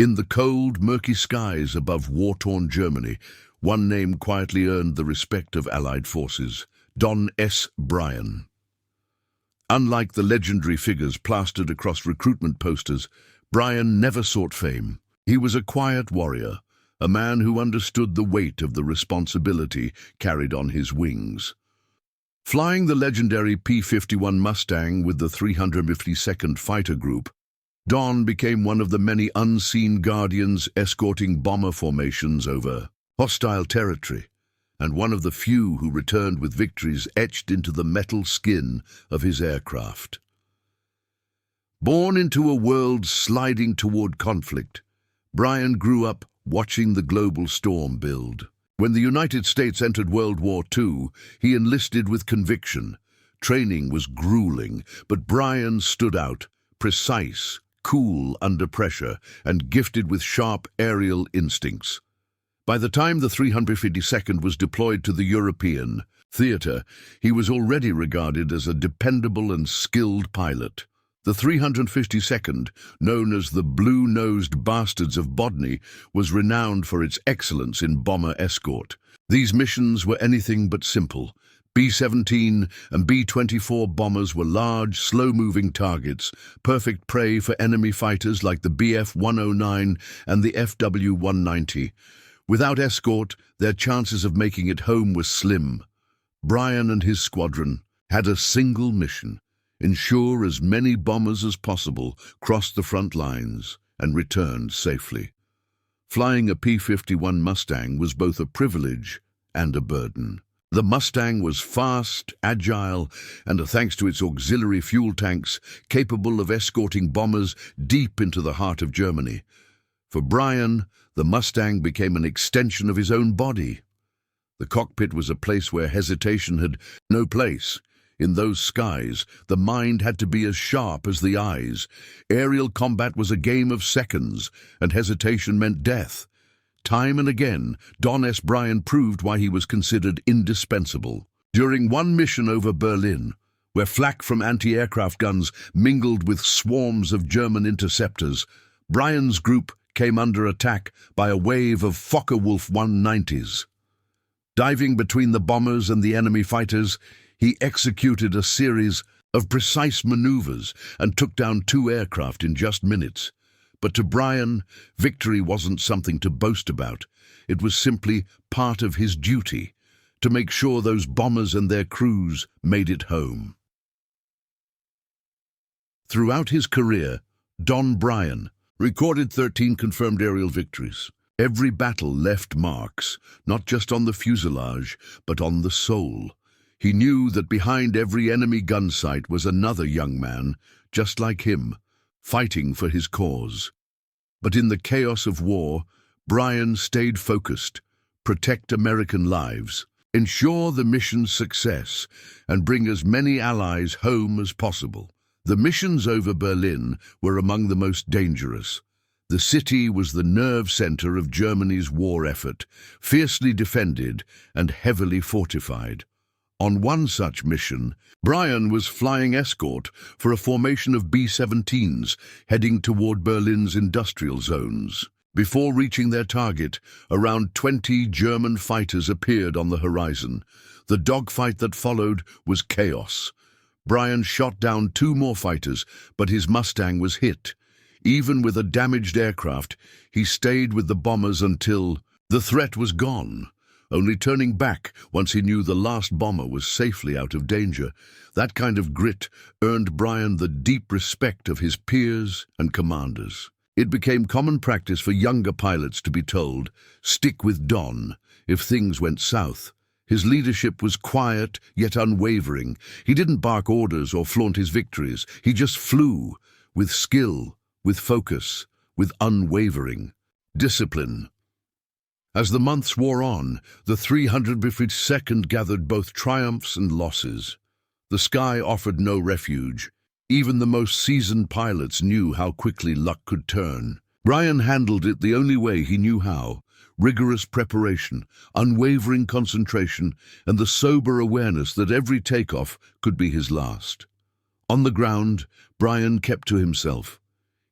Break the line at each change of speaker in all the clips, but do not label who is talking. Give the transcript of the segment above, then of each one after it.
In the cold, murky skies above war-torn Germany, one name quietly earned the respect of Allied forces: Don S. Bryan. Unlike the legendary figures plastered across recruitment posters, Bryan never sought fame. He was a quiet warrior, a man who understood the weight of the responsibility carried on his wings. Flying the legendary P-51 Mustang with the 352nd Fighter Group, Don became one of the many unseen guardians escorting bomber formations over hostile territory, and one of the few who returned with victories etched into the metal skin of his aircraft. Born into a world sliding toward conflict, Bryan grew up watching the global storm build. When the United States entered World War II, he enlisted with conviction. Training was grueling, but Bryan stood out, precise, cool under pressure, and gifted with sharp aerial instincts. By the time the 352nd was deployed to the European theater, he was already regarded as a dependable and skilled pilot. The 352nd, known as the Blue-Nosed Bastards of Bodny, was renowned for its excellence in bomber escort. These missions were anything but simple. B-17 and B-24 bombers were large, slow-moving targets, perfect prey for enemy fighters like the Bf-109 and the FW-190. Without escort, their chances of making it home were slim. Bryan and his squadron had a single mission: ensure as many bombers as possible crossed the front lines and returned safely. Flying a P-51 Mustang was both a privilege and a burden. The Mustang was fast, agile, and thanks to its auxiliary fuel tanks, capable of escorting bombers deep into the heart of Germany. For Bryan, the Mustang became an extension of his own body. The cockpit was a place where hesitation had no place. In those skies, the mind had to be as sharp as the eyes. Aerial combat was a game of seconds, and hesitation meant death. Time and again, Don S. Bryan proved why he was considered indispensable. During one mission over Berlin, where flak from anti-aircraft guns mingled with swarms of German interceptors, Bryan's group came under attack by a wave of Focke-Wulf 190s. Diving between the bombers and the enemy fighters, he executed a series of precise maneuvers and took down 2 aircraft in just minutes. But to Bryan, victory wasn't something to boast about. It was simply part of his duty, to make sure those bombers and their crews made it home. Throughout his career, Don Bryan recorded 13 confirmed aerial victories. Every battle left marks, not just on the fuselage, but on the soul. He knew that behind every enemy gun sight was another young man, just like him, fighting for his cause. But in the chaos of war, Bryan stayed focused: protect American lives, ensure the mission's success, and bring as many allies home as possible. The missions over Berlin were among the most dangerous. The city was the nerve center of Germany's war effort, fiercely defended and heavily fortified. On one such mission, Bryan was flying escort for a formation of B-17s heading toward Berlin's industrial zones. Before reaching their target, around 20 German fighters appeared on the horizon. The dogfight that followed was chaos. Bryan shot down 2 more fighters, but his Mustang was hit. Even with a damaged aircraft, he stayed with the bombers until the threat was gone, only turning back once he knew the last bomber was safely out of danger. That kind of grit earned Bryan the deep respect of his peers and commanders. It became common practice for younger pilots to be told, "Stick with Don," if things went south. His leadership was quiet yet unwavering. He didn't bark orders or flaunt his victories. He just flew, with skill, with focus, with unwavering discipline. As the months wore on, the 352nd gathered both triumphs and losses. The sky offered no refuge. Even the most seasoned pilots knew how quickly luck could turn. Bryan handled it the only way he knew how: rigorous preparation, unwavering concentration, and the sober awareness that every takeoff could be his last. On the ground, Bryan kept to himself.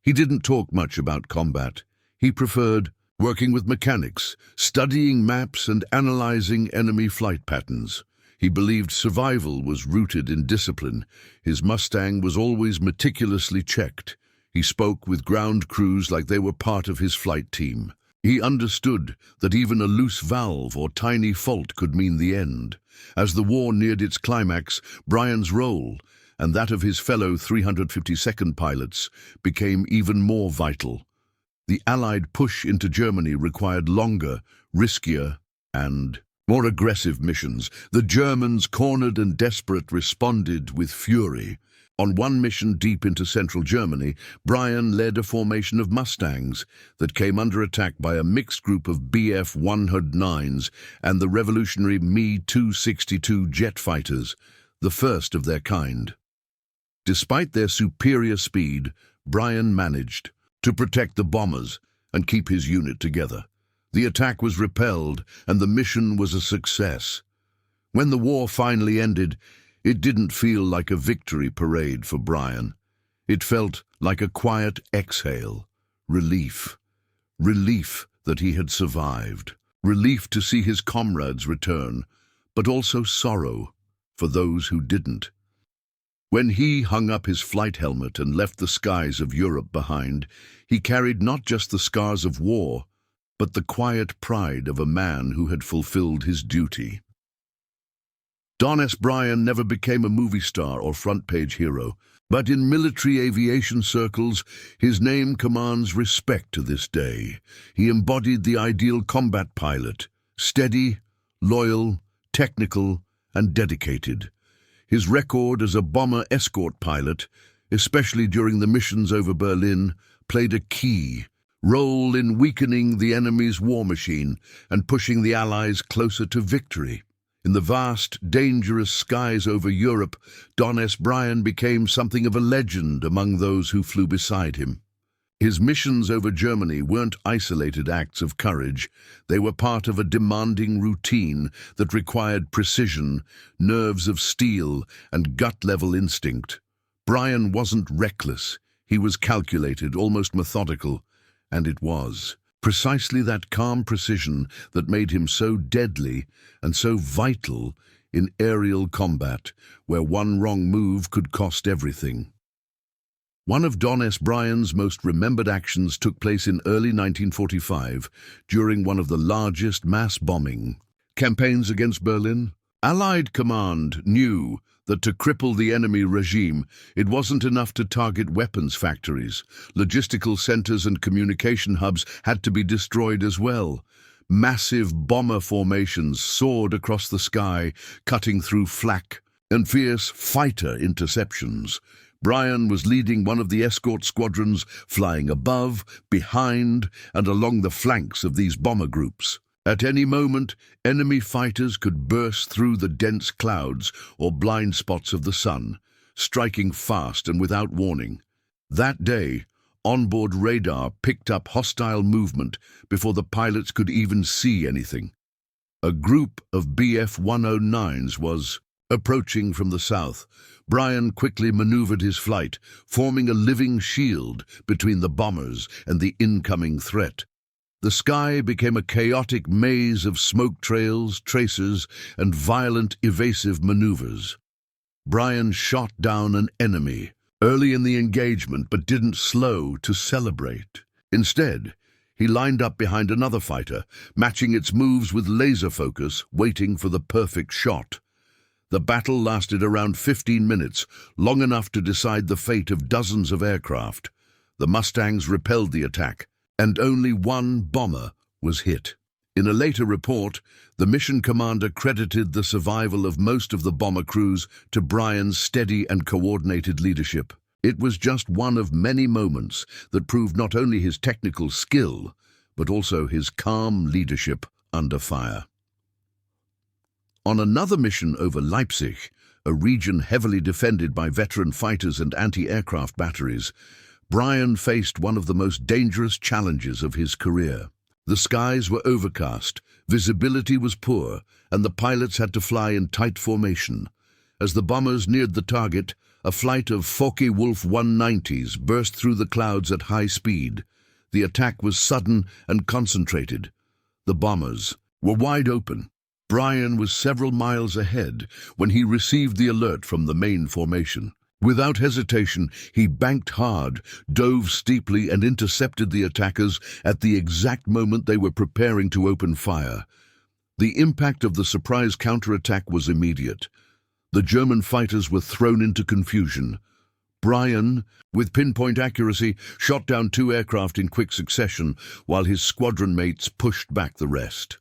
He didn't talk much about combat. He preferred working with mechanics, studying maps and analyzing enemy flight patterns. He believed survival was rooted in discipline. His Mustang was always meticulously checked. He spoke with ground crews like they were part of his flight team. He understood that even a loose valve or tiny fault could mean the end. As the war neared its climax, Bryan's role, and that of his fellow 352nd pilots, became even more vital. The Allied push into Germany required longer, riskier, and more aggressive missions. The Germans, cornered and desperate, responded with fury. On one mission deep into central Germany, Bryan led a formation of Mustangs that came under attack by a mixed group of Bf-109s and the revolutionary Me-262 jet fighters, the first of their kind. Despite their superior speed, Bryan managed to protect the bombers and keep his unit together. The attack was repelled, and the mission was a success. When the war finally ended, it didn't feel like a victory parade for Bryan. It felt like a quiet exhale, relief. Relief that he had survived. Relief to see his comrades return, but also sorrow for those who didn't. When he hung up his flight helmet and left the skies of Europe behind, he carried not just the scars of war, but the quiet pride of a man who had fulfilled his duty. Don S. Bryan never became a movie star or front-page hero, but in military aviation circles, his name commands respect to this day. He embodied the ideal combat pilot, steady, loyal, technical, and dedicated. His record as a bomber escort pilot, especially during the missions over Berlin, played a key role in weakening the enemy's war machine and pushing the Allies closer to victory. In the vast, dangerous skies over Europe, Don S. Bryan became something of a legend among those who flew beside him. His missions over Germany weren't isolated acts of courage. They were part of a demanding routine that required precision, nerves of steel, and gut-level instinct. Bryan wasn't reckless. He was calculated, almost methodical, and it was precisely that calm precision that made him so deadly and so vital in aerial combat, where one wrong move could cost everything. One of Don S. Bryan's most remembered actions took place in early 1945 during one of the largest mass bombing campaigns against Berlin. Allied command knew that to cripple the enemy regime, it wasn't enough to target weapons factories. Logistical centers and communication hubs had to be destroyed as well. Massive bomber formations soared across the sky, cutting through flak and fierce fighter interceptions. Bryan was leading one of the escort squadrons, flying above, behind, and along the flanks of these bomber groups. At any moment, enemy fighters could burst through the dense clouds or blind spots of the sun, striking fast and without warning. That day, onboard radar picked up hostile movement before the pilots could even see anything. A group of Bf-109s was approaching from the south. Bryan quickly maneuvered his flight, forming a living shield between the bombers and the incoming threat. The sky became a chaotic maze of smoke trails, tracers, and violent, evasive maneuvers. Bryan shot down an enemy early in the engagement, but didn't slow to celebrate. Instead, he lined up behind another fighter, matching its moves with laser focus, waiting for the perfect shot. The battle lasted around 15 minutes, long enough to decide the fate of dozens of aircraft. The Mustangs repelled the attack, and only one bomber was hit. In a later report, the mission commander credited the survival of most of the bomber crews to Bryan's steady and coordinated leadership. It was just one of many moments that proved not only his technical skill, but also his calm leadership under fire. On another mission over Leipzig, a region heavily defended by veteran fighters and anti-aircraft batteries, Bryan faced one of the most dangerous challenges of his career. The skies were overcast, visibility was poor, and the pilots had to fly in tight formation. As the bombers neared the target, a flight of Focke-Wulf 190s burst through the clouds at high speed. The attack was sudden and concentrated. The bombers were wide open. Bryan was several miles ahead when he received the alert from the main formation. Without hesitation, he banked hard, dove steeply, and intercepted the attackers at the exact moment they were preparing to open fire. The impact of the surprise counterattack was immediate. The German fighters were thrown into confusion. Bryan, with pinpoint accuracy, shot down 2 aircraft in quick succession, while his squadron mates pushed back the rest.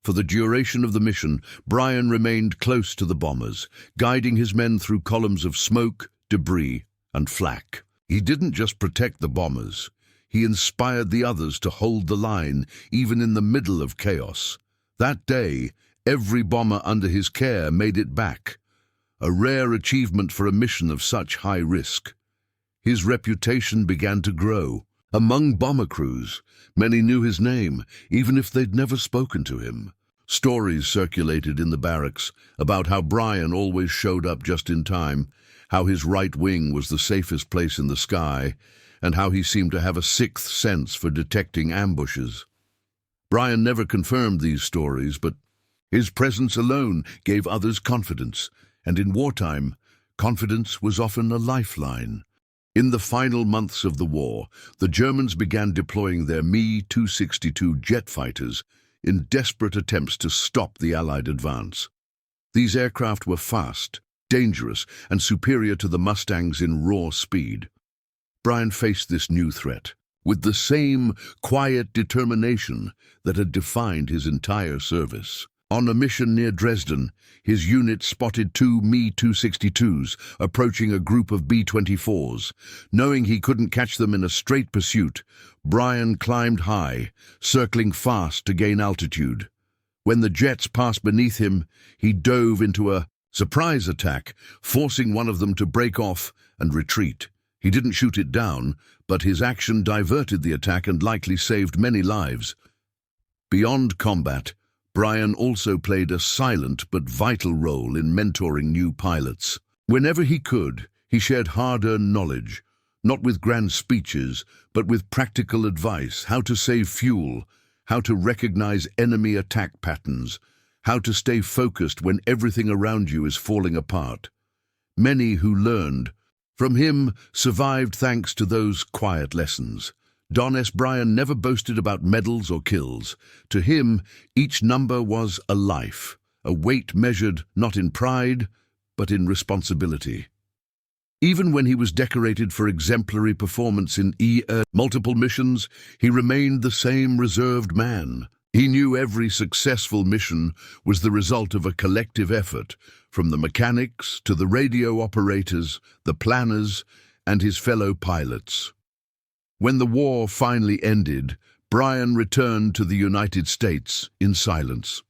For the duration of the mission, Bryan remained close to the bombers, guiding his men through columns of smoke, debris, and flak. He didn't just protect the bombers. He inspired the others to hold the line, even in the middle of chaos. That day, every bomber under his care made it back, a rare achievement for a mission of such high risk. His reputation began to grow. Among bomber crews, many knew his name, even if they'd never spoken to him. Stories circulated in the barracks about how Bryan always showed up just in time, how his right wing was the safest place in the sky, and how he seemed to have a sixth sense for detecting ambushes. Bryan never confirmed these stories, but his presence alone gave others confidence, and in wartime, confidence was often a lifeline. In the final months of the war, the Germans began deploying their Me-262 jet fighters in desperate attempts to stop the Allied advance. These aircraft were fast, dangerous, and superior to the Mustangs in raw speed. Bryan faced this new threat with the same quiet determination that had defined his entire service. On a mission near Dresden, his unit spotted 2 Me-262s approaching a group of B-24s. Knowing he couldn't catch them in a straight pursuit, Bryan climbed high, circling fast to gain altitude. When the jets passed beneath him, he dove into a surprise attack, forcing one of them to break off and retreat. He didn't shoot it down, but his action diverted the attack and likely saved many lives. Beyond combat, Bryan also played a silent but vital role in mentoring new pilots. Whenever he could, he shared hard-earned knowledge, not with grand speeches, but with practical advice: how to save fuel, how to recognize enemy attack patterns, how to stay focused when everything around you is falling apart. Many who learned from him survived thanks to those quiet lessons. Don S. Bryan never boasted about medals or kills. To him, each number was a life, a weight measured not in pride, but in responsibility. Even when he was decorated for exemplary performance in multiple missions, he remained the same reserved man. He knew every successful mission was the result of a collective effort, from the mechanics to the radio operators, the planners, and his fellow pilots. When the war finally ended, Bryan returned to the United States in silence.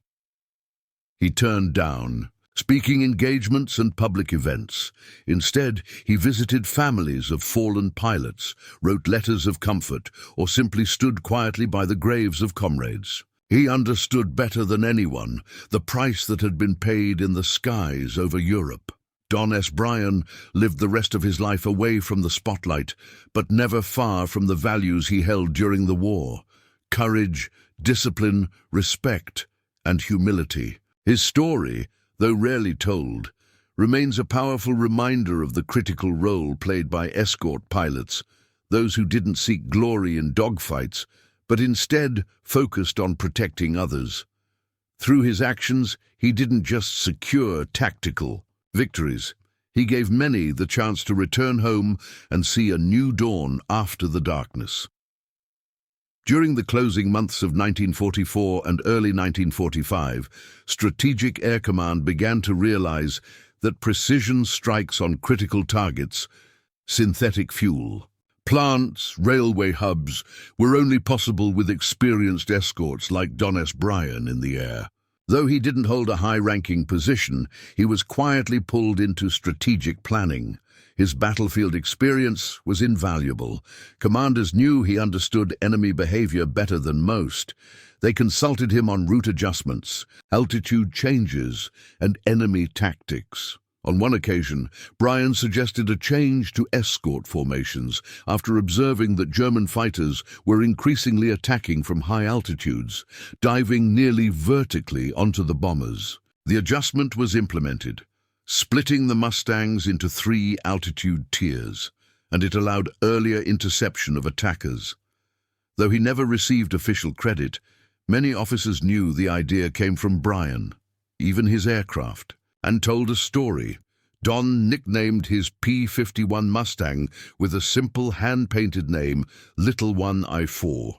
He turned down speaking engagements and public events. Instead, he visited families of fallen pilots, wrote letters of comfort, or simply stood quietly by the graves of comrades. He understood better than anyone the price that had been paid in the skies over Europe. Don S. Bryan lived the rest of his life away from the spotlight, but never far from the values he held during the war: courage, discipline, respect, and humility. His story, though rarely told, remains a powerful reminder of the critical role played by escort pilots, those who didn't seek glory in dogfights, but instead focused on protecting others. Through his actions, he didn't just secure tactical victories. He gave many the chance to return home and see a new dawn after the darkness. During the closing months of 1944 and early 1945, Strategic Air Command began to realize that precision strikes on critical targets, synthetic fuel, plants, railway hubs, were only possible with experienced escorts like Don S. Bryan in the air. Though he didn't hold a high-ranking position, he was quietly pulled into strategic planning. His battlefield experience was invaluable. Commanders knew he understood enemy behavior better than most. They consulted him on route adjustments, altitude changes, and enemy tactics. On one occasion, Bryan suggested a change to escort formations after observing that German fighters were increasingly attacking from high altitudes, diving nearly vertically onto the bombers. The adjustment was implemented, splitting the Mustangs into 3 altitude tiers, and it allowed earlier interception of attackers. Though he never received official credit, many officers knew the idea came from Bryan, even his aircraft, and told a story. Don nicknamed his P-51 Mustang with a simple hand-painted name, Little One I-4.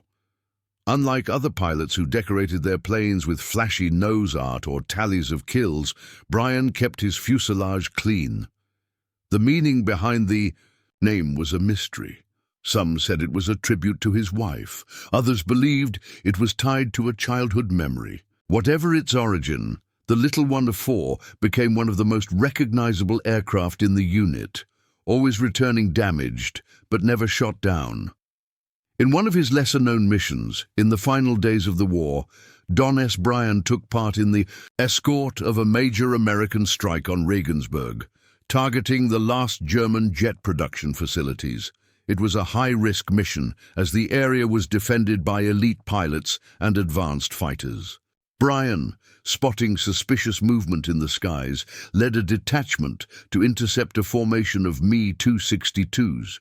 Unlike other pilots who decorated their planes with flashy nose art or tallies of kills, Bryan kept his fuselage clean. The meaning behind the name was a mystery. Some said it was a tribute to his wife. Others believed it was tied to a childhood memory. Whatever its origin, the Little One of 4 became one of the most recognizable aircraft in the unit, always returning damaged, but never shot down. In one of his lesser-known missions, in the final days of the war, Don S. Bryan took part in the escort of a major American strike on Regensburg, targeting the last German jet production facilities. It was a high-risk mission, as the area was defended by elite pilots and advanced fighters. Bryan, spotting suspicious movement in the skies, led a detachment to intercept a formation of Me-262s.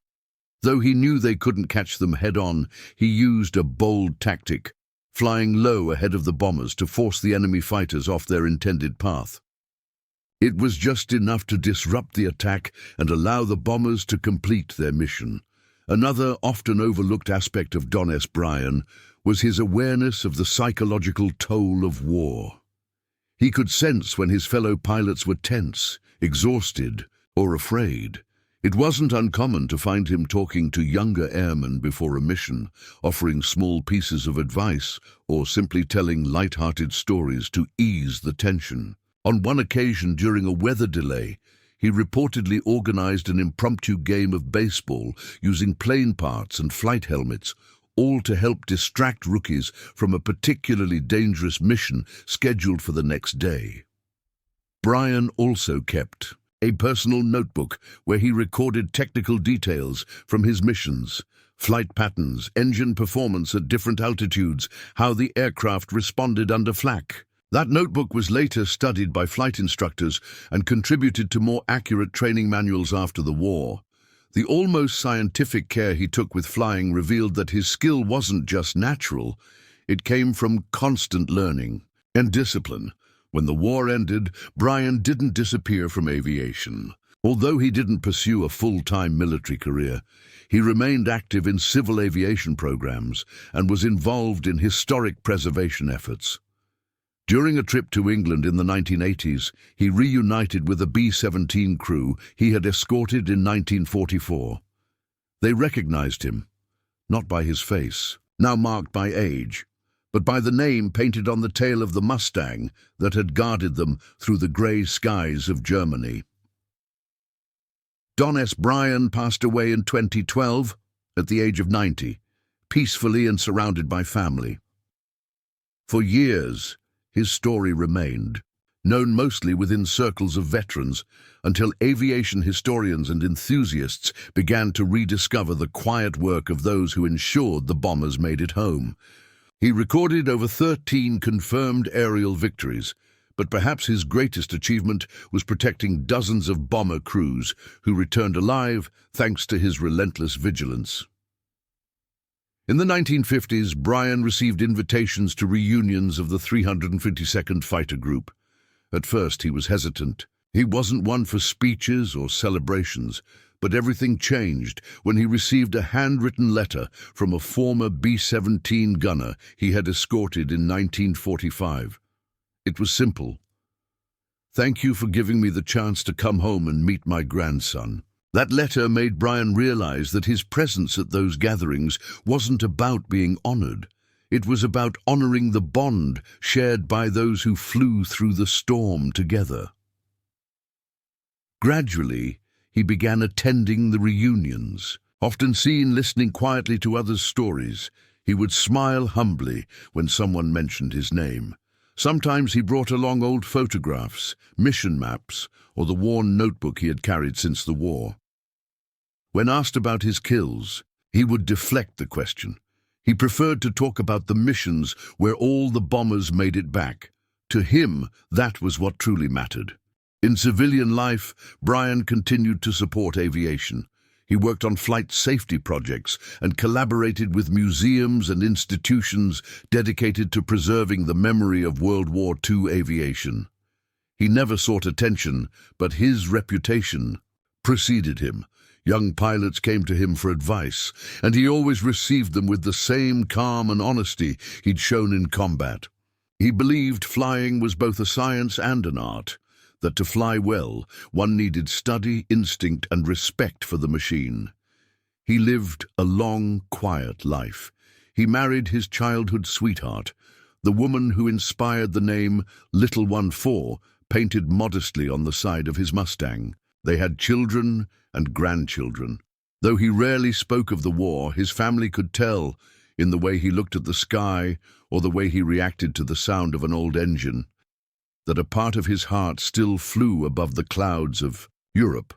Though he knew they couldn't catch them head-on, he used a bold tactic, flying low ahead of the bombers to force the enemy fighters off their intended path. It was just enough to disrupt the attack and allow the bombers to complete their mission. Another often overlooked aspect of Don S. Bryan was his awareness of the psychological toll of war. He could sense when his fellow pilots were tense, exhausted, or afraid. It wasn't uncommon to find him talking to younger airmen before a mission, offering small pieces of advice or simply telling light-hearted stories to ease the tension. On one occasion during a weather delay, he reportedly organized an impromptu game of baseball using plane parts and flight helmets, all to help distract rookies from a particularly dangerous mission scheduled for the next day. Bryan also kept a personal notebook where he recorded technical details from his missions, flight patterns, engine performance at different altitudes, how the aircraft responded under flak. That notebook was later studied by flight instructors and contributed to more accurate training manuals after the war. The almost scientific care he took with flying revealed that his skill wasn't just natural, it came from constant learning and discipline. When the war ended, Bryan didn't disappear from aviation. Although he didn't pursue a full-time military career, he remained active in civil aviation programs and was involved in historic preservation efforts. During a trip to England in the 1980s, he reunited with a B-17 crew he had escorted in 1944. They recognized him, not by his face, now marked by age, but by the name painted on the tail of the Mustang that had guarded them through the grey skies of Germany. Don S. Bryan passed away in 2012 at the age of 90, peacefully and surrounded by family. For years, his story remained, known mostly within circles of veterans, until aviation historians and enthusiasts began to rediscover the quiet work of those who ensured the bombers made it home. He recorded over 13 confirmed aerial victories, but perhaps his greatest achievement was protecting dozens of bomber crews who returned alive thanks to his relentless vigilance. In the 1950s, Bryan received invitations to reunions of the 352nd Fighter Group. At first, he was hesitant. He wasn't one for speeches or celebrations, but everything changed when he received a handwritten letter from a former B-17 gunner he had escorted in 1945. It was simple. "Thank you for giving me the chance to come home and meet my grandson." That letter made Bryan realize that his presence at those gatherings wasn't about being honored. It was about honoring the bond shared by those who flew through the storm together. Gradually, he began attending the reunions. Often seen listening quietly to others' stories, he would smile humbly when someone mentioned his name. Sometimes he brought along old photographs, mission maps, or the worn notebook he had carried since the war. When asked about his kills, he would deflect the question. He preferred to talk about the missions where all the bombers made it back. To him, that was what truly mattered. In civilian life, Bryan continued to support aviation. He worked on flight safety projects and collaborated with museums and institutions dedicated to preserving the memory of World War II aviation. He never sought attention, but his reputation preceded him. Young pilots came to him for advice, and he always received them with the same calm and honesty he'd shown in combat. He believed flying was both a science and an art, that to fly well, one needed study, instinct, and respect for the machine. He lived a long, quiet life. He married his childhood sweetheart, the woman who inspired the name Little 14 painted modestly on the side of his Mustang. They had children and grandchildren. Though he rarely spoke of the war, his family could tell in the way he looked at the sky or the way he reacted to the sound of an old engine, that a part of his heart still flew above the clouds of Europe.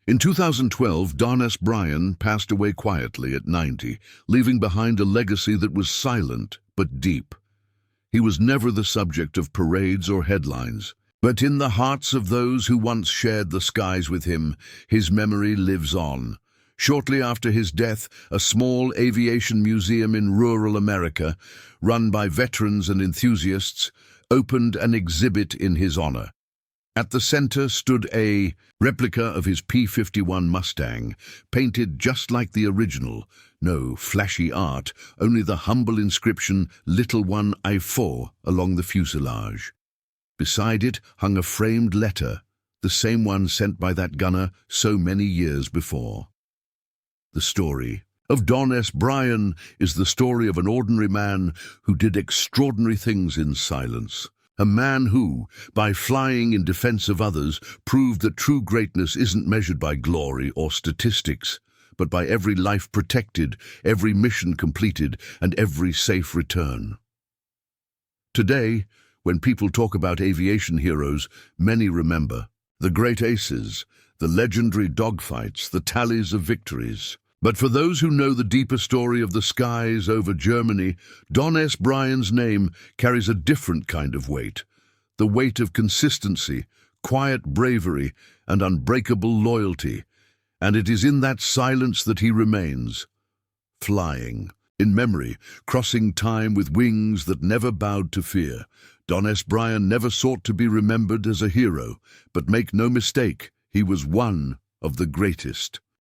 In 2012, Don S. Bryan passed away quietly at 90, leaving behind a legacy that was silent but deep. He was never the subject of parades or headlines, but in the hearts of those who once shared the skies with him, his memory lives on. Shortly after his death, a small aviation museum in rural America, run by veterans and enthusiasts, opened an exhibit in his honor. At the center stood a replica of his P-51 Mustang, painted just like the original. No flashy art, only the humble inscription Little 14 along the fuselage. Beside it hung a framed letter, the same one sent by that gunner so many years before. The story of Don S. Bryan is the story of an ordinary man who did extraordinary things in silence. A man who, by flying in defense of others, proved that true greatness isn't measured by glory or statistics, but by every life protected, every mission completed, and every safe return. Today, when people talk about aviation heroes, many remember the great aces, the legendary dogfights, the tallies of victories. But for those who know the deeper story of the skies over Germany, Don S. Bryan's name carries a different kind of weight. The weight of consistency, quiet bravery, and unbreakable loyalty. And it is in that silence that he remains, flying, in memory, crossing time with wings that never bowed to fear. Don S. Bryan never sought to be remembered as a hero, but make no mistake, he was one of the greatest.